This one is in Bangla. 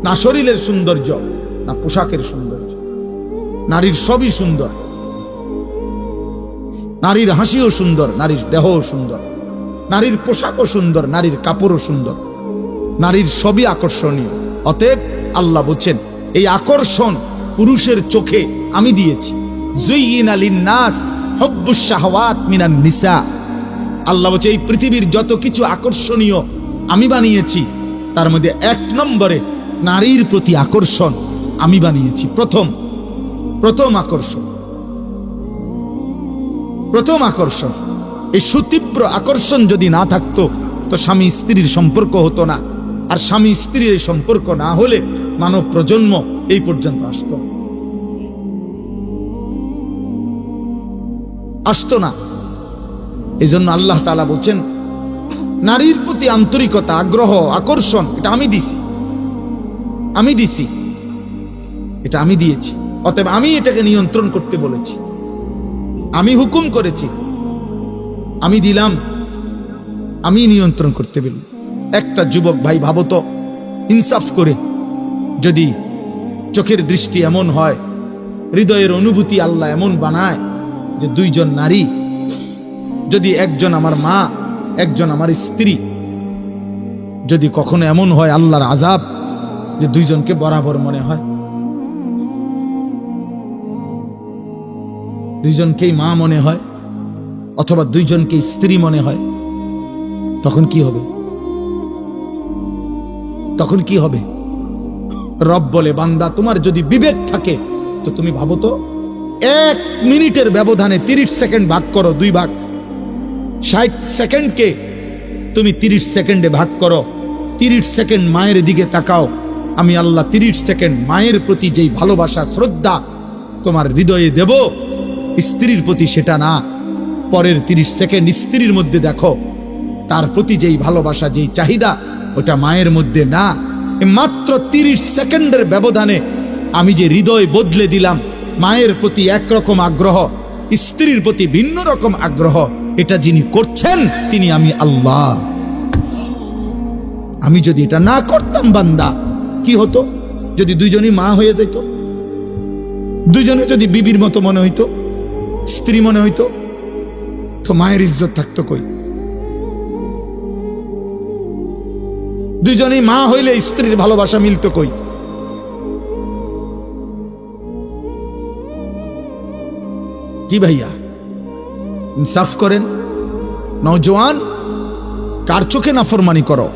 না শরীরের সৌন্দর্য, না পোশাকের সৌন্দর্য। নারীর সবই সুন্দর, নারীর হাসিও সুন্দর, নারীর দেহও সুন্দর, নারীর পোশাকও সুন্দর, নারীর কাপড়ও সুন্দর, নারীর সবই আকর্ষণীয়। অতএব আল্লাহ বলছেন এই আকর্ষণ পুরুষের চোখে আমি দিয়েছি। যুইয়িনা লিন-নাস হুব্বুশ শাহাওয়াত মিনান নিসা। আল্লাহ বলছে এই পৃথিবীর যত কিছু আকর্ষণীয় আমি বানিয়েছি, তার মধ্যে 1 নম্বরে নারীর প্রতি আকর্ষণ আমি বানিয়েছি। প্রথম আকর্ষণ। এই সুতীব্র আকর্ষণ যদি না থাকতো তো স্বামী স্ত্রীর সম্পর্ক হতো না, আর স্বামী স্ত্রীর এই সম্পর্ক না হলে মানব প্রজন্ম এই পর্যন্ত আসতো না। এই জন্য আল্লাহ তাআলা বলছেন নারীর প্রতি আন্তরিকতা, আগ্রহ, আকর্ষণ এটা আমি দিছি, এটা আমি দিয়েছি। অতএব আমি এটাকে নিয়ন্ত্রণ করতে বলেছি, আমি হুকুম করেছি, আমি দিলাম, আমি নিয়ন্ত্রণ করতে বলি। একটা যুবক ভাই ভাবো তো, ইনসাফ করে যদি চোখের দৃষ্টি এমন হয়, হৃদয়ের অনুভূতি আল্লাহ এমন বানায় যে 2 জন নারী, যদি একজন আমার মা একজন আমার স্ত্রী, যদি কখনো এমন হয় আল্লাহর আযাব যে 2 জনকে বরাবর মনে হয়, 2 জনকেই মা মনে হয় অথবা 2 জনকে স্ত্রী মনে হয়, তখন কি হবে? রব বলে বান্দা তোমার যদি বিবেক থাকে তো তুমি ভাবো তো 1 মিনিটের ব্যবধানে 30 সেকেন্ড ভাগ করো, 2 ভাগ, 60 সেকেন্ডকে তুমি 30 সেকেন্ডে ভাগ করো। 30 সেকেন্ড মায়ের দিকে তাকাও, আমি আল্লাহ 30 সেকেন্ড মায়ের প্রতি যেই ভালোবাসা শ্রদ্ধা তোমার হৃদয়ে দেব, স্ত্রীর প্রতি সেটা না। পরের 30 সেকেন্ড স্ত্রীর মধ্যে দেখো, তার প্রতি যেই ভালোবাসা যেই চাহিদা ওটা মায়ের মধ্যে না। মাত্র 30 সেকেন্ডের ব্যবধানে আমি যে হৃদয় বদলে দিলাম, মায়ের প্রতি একরকম আগ্রহ, স্ত্রীর প্রতি ভিন্ন রকম আগ্রহ, এটা যিনি করছেন তিনি আমি আল্লাহ। আমি যদি এটা না করতাম বান্দা, কি হতো? যদি 2 জনই মা হয়ে যেত, 2 জনে যদি বিবির মতো মনে হইতো, স্ত্রী মনে হইতো, তো মায়ের ইজ্জত থাকতো কই? 2 জনই মা হইলে স্ত্রীর ভালোবাসা মিলতো কই? কি ভাইয়া, ইনসাফ করেন। নওজোয়ান, কার চোখে নাফরমানি করো?